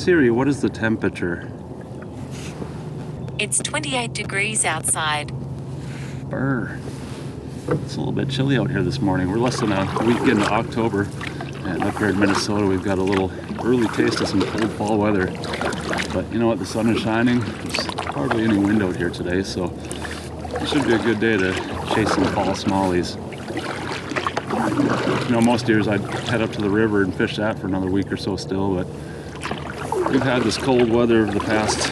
Siri, what is the temperature? It's 28 degrees outside. Brr. It's a little bit chilly out here this morning. We're less than a week into October, and up here in Minnesota we've got a little early taste of some cold fall weather. But you know what, the sun is shining. There's hardly any wind out here today, so it should be a good day to chase some fall smallies. You know, most years I'd head up to the river and fish that for another week or so still, but we've had this cold weather over the past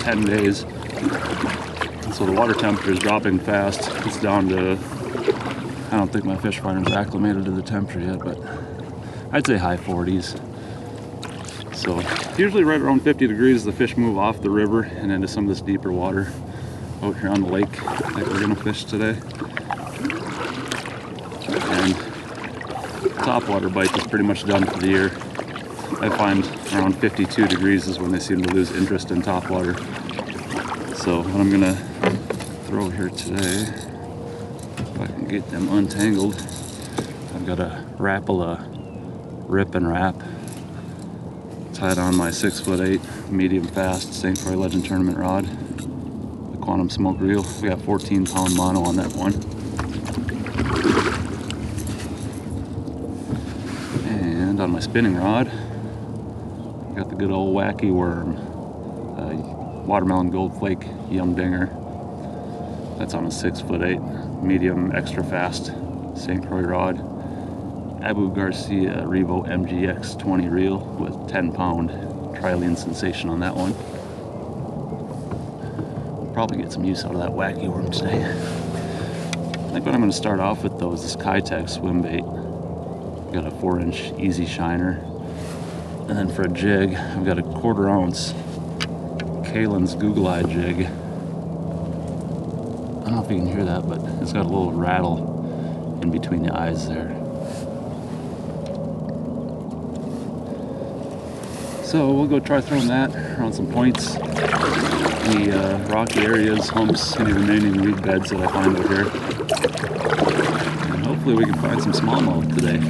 10 days. And so the water temperature is dropping fast. It's down to, I don't think my fish finder's acclimated to the temperature yet, but I'd say high 40s. So usually right around 50 degrees the fish move off the river and into some of this deeper water out here on the lake like we're gonna fish today. And topwater bite is pretty much done for the year. I find around 52 degrees is when they seem to lose interest in topwater. So what I'm gonna throw here today, if I can get them untangled, I've got a Rapala Rip and Wrap tied on my 6'8" medium fast St. Croix Legend Tournament rod, the Quantum Smoke reel. We got 14-pound mono on that one. And on my spinning rod, I got the good old wacky worm, watermelon gold flake yum dinger. That's on a 6'8" medium extra fast St. Croix rod. Abu Garcia Revo MGX 20 reel with 10-pound trilene sensation on that one. Probably get some use out of that wacky worm today. I think what I'm going to start off with though is this Kitech swim bait. Got a 4-inch easy shiner, and then for a jig I've got a 1/4 ounce Kalen's Google Eye jig. I don't know if you can hear that, but it's got a little rattle in between the eyes there. So we'll go try throwing that around some points, the rocky areas, humps, any remaining weed beds that I find out here. And hopefully we can find some smallmouth today.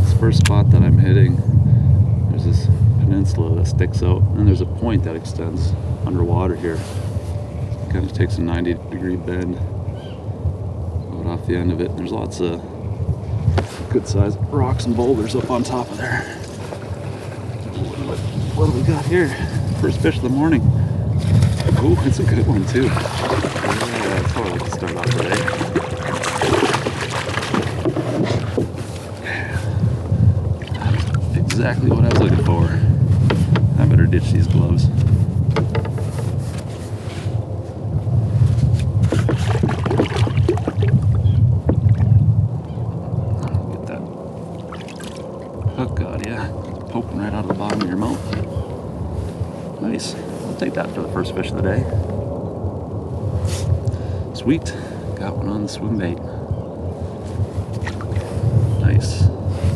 This first spot that I'm hitting, there's this peninsula that sticks out, and there's a point that extends underwater here. It kind of takes a 90-degree bend off the end of it. There's lots of good sized rocks and boulders up on top of there. What do we got here? First fish of the morning. Oh, it's a good one too. Yeah, that's how I like to start off today. Exactly what I was looking for. I better ditch these gloves. Poking right out of the bottom of your mouth. Nice. I'll take that for the first fish of the day. Sweet. Got one on the swim bait. Nice.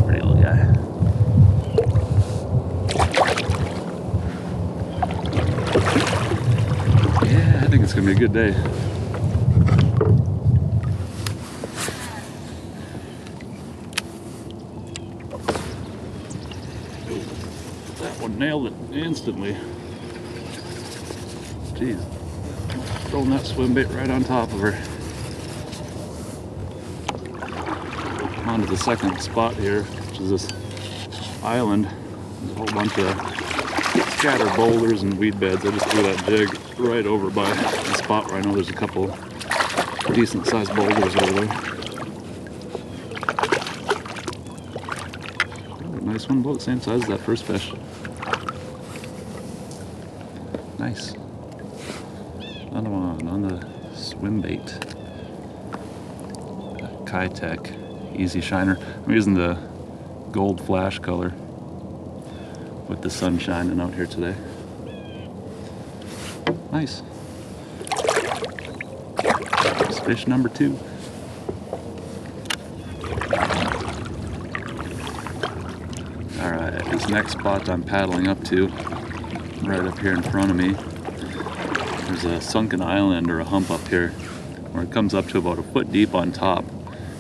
Pretty little guy. Yeah, I think it's gonna be a good day. Nailed it instantly. Jeez. Throwing that swim bait right on top of her. On to the second spot here, which is this island. There's a whole bunch of scattered boulders and weed beds. I just threw that jig right over by the spot where I know there's a couple decent sized boulders over there. Nice one, about the same size as that first fish. Nice. Another one on the swim bait. Kitech Easy Shiner. I'm using the gold flash color with the sun shining out here today. Nice. That's fish number 2. Alright, this next spot I'm paddling up to, right up here in front of me, there's a sunken island or a hump up here where it comes up to about a foot deep on top.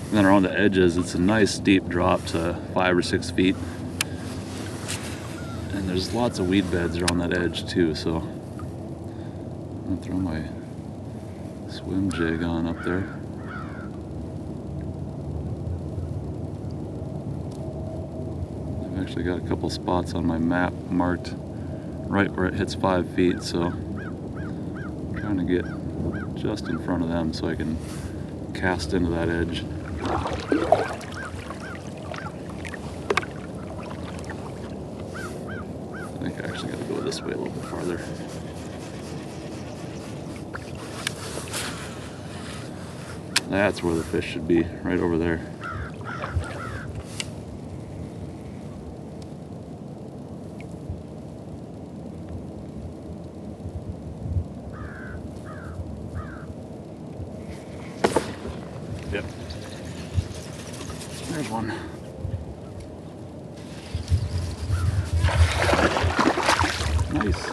And then around the edges, it's a nice steep drop to 5 or 6 feet. And there's lots of weed beds around that edge too, so I'm gonna throw my swim jig on up there. I've actually got a couple spots on my map marked right where it hits 5 feet, so I'm trying to get just in front of them so I can cast into that edge. I think I actually got to go this way a little bit farther. That's where the fish should be, right over there. Yep. There's one. Nice.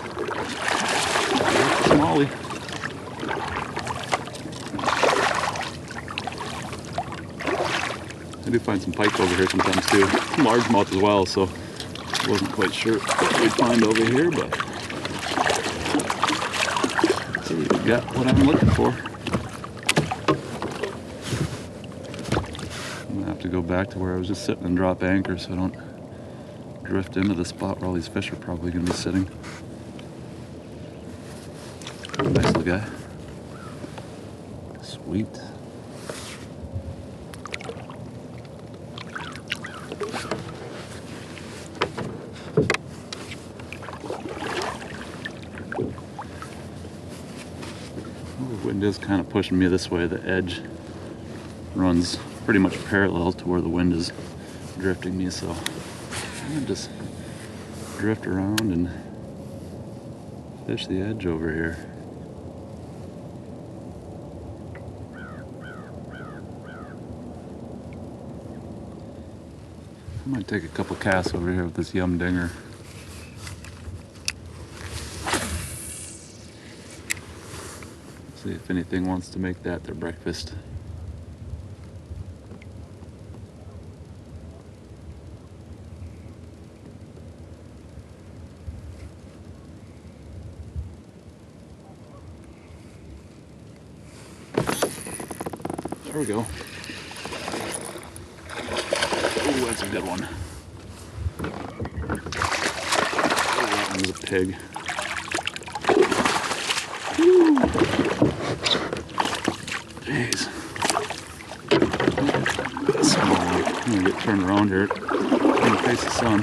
Smallie. I do find some pike over here sometimes too. Largemouth as well, so I wasn't quite sure what we'd find over here, but let's see, we got what I'm looking for. I'm gonna have to go back to where I was just sitting and drop anchor so I don't drift into the spot where all these fish are probably gonna be sitting. Nice little guy. Sweet. The wind is kind of pushing me this way. The edge runs pretty much parallel to where the wind is drifting me, so I'm gonna just drift around and fish the edge over here. I might take a couple casts over here with this yum dinger. See if anything wants to make that their breakfast. There we go. Oh, that's a good one. Oh, that one was a pig. Woo. Jeez. That's small. I'm gonna get turned around here. I'm gonna face the sun.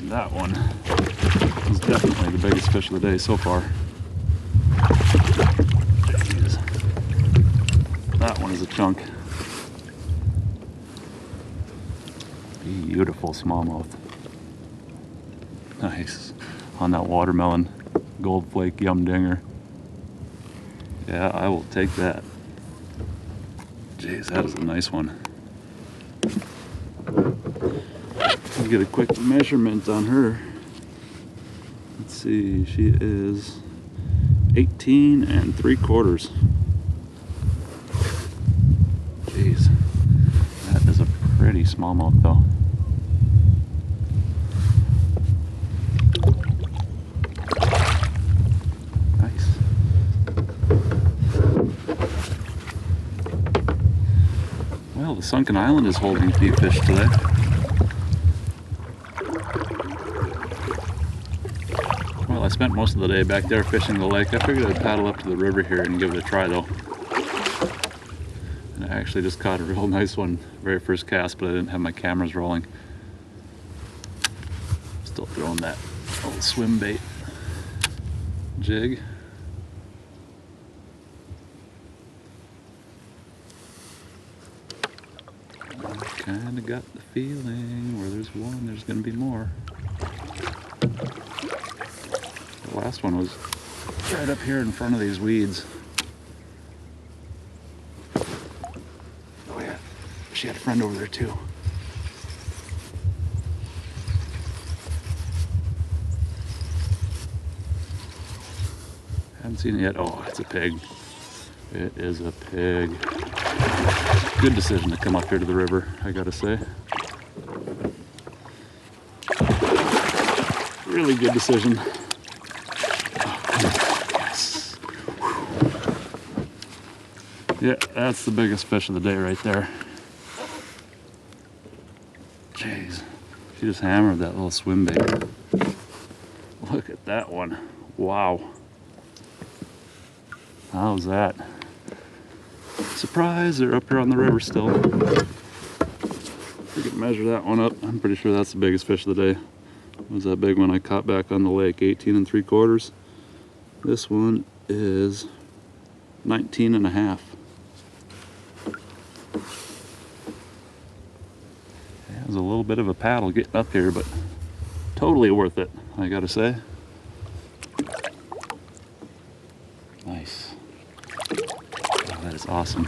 That one is definitely the biggest fish of the day so far. Jeez. That one is a chunk. Beautiful smallmouth. Nice. On that watermelon gold flake yum dinger. Yeah, I will take that. Jeez, that is a nice one. Let's get a quick measurement on her. Let's see, she is 18 3/4. Jeez, that is a pretty smallmouth though. Well, the sunken island is holding a few fish today. Well, I spent most of the day back there fishing the lake. I figured I'd paddle up to the river here and give it a try though. And I actually just caught a real nice one, very first cast, but I didn't have my cameras rolling. Still throwing that old swim bait jig. Kinda got the feeling where there's one, there's gonna be more. The last one was right up here in front of these weeds. Oh yeah, she had a friend over there too. Haven't seen it yet. Oh, it's a pig. It is a pig. Good decision to come up here to the river, I gotta say. Really good decision. Oh, yes. Yeah, that's the biggest fish of the day right there. Jeez, she just hammered that little swim bait. Look at that one. Wow. How's that? Surprise, they're up here on the river still. We can measure that one up. I'm pretty sure that's the biggest fish of the day. What was that big one I caught back on the lake? 18 3/4. This one is 19 1/2. Yeah, it was a little bit of a paddle getting up here, but totally worth it, I gotta say. Nice. Oh, that is awesome.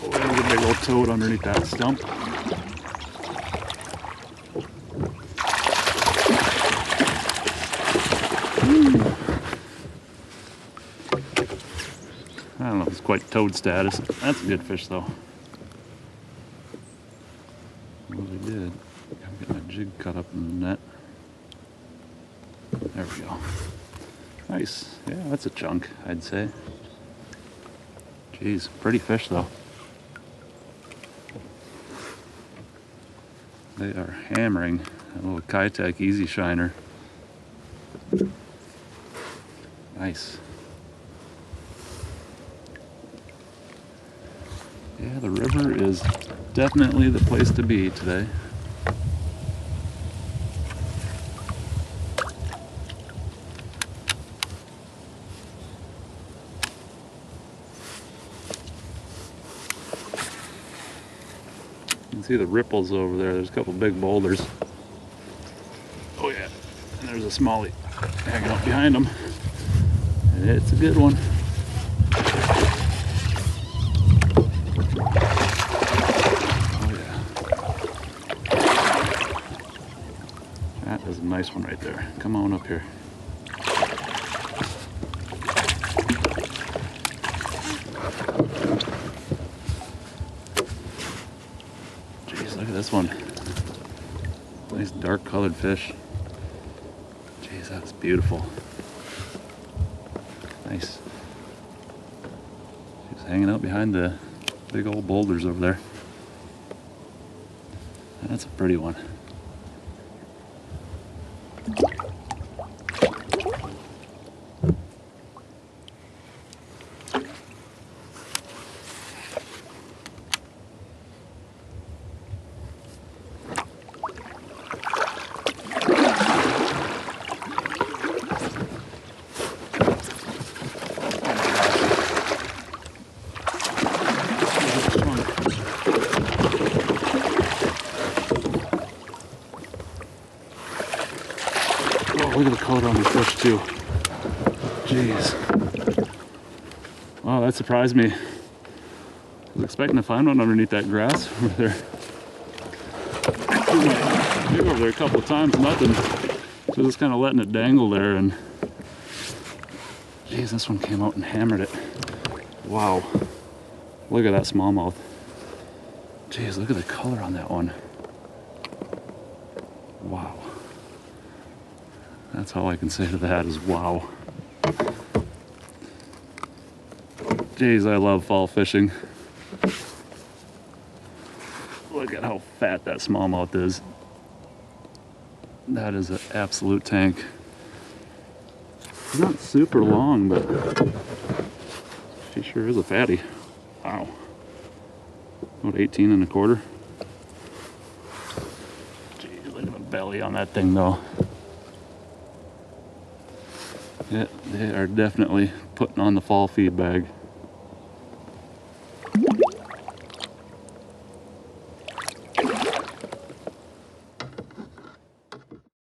Oh, there's a big old toad underneath that stump. I don't know if it's quite toad status. That's a good fish though. Really good. I'm getting my jig cut up in the net. There we go. Nice. Yeah, that's a chunk, I'd say. Jeez, pretty fish though. They are hammering a little Kitech Easy Shiner. Nice. Yeah, the river is definitely the place to be today. You can see the ripples over there. There's a couple big boulders. Oh yeah, and there's a smallie hanging out behind them. It's a good one. That is a nice one right there. Come on up here. Jeez, look at this one. Nice dark colored fish. Jeez, that's beautiful. Nice. She's hanging out behind the big old boulders over there. That's a pretty one. Look at the color on the fish too. Jeez. Wow, that surprised me. I was expecting to find one underneath that grass over there. I over there a couple of times, nothing. So just kind of letting it dangle there, and jeez, this one came out and hammered it. Wow. Look at that smallmouth. Jeez, look at the color on that one. Wow. That's all I can say to that is wow. Jeez, I love fall fishing. Look at how fat that smallmouth is. That is an absolute tank. It's not super long, but she sure is a fatty. Wow. About 18 1/4. Jeez, look at the belly on that thing though. Yeah, they are definitely putting on the fall feed bag.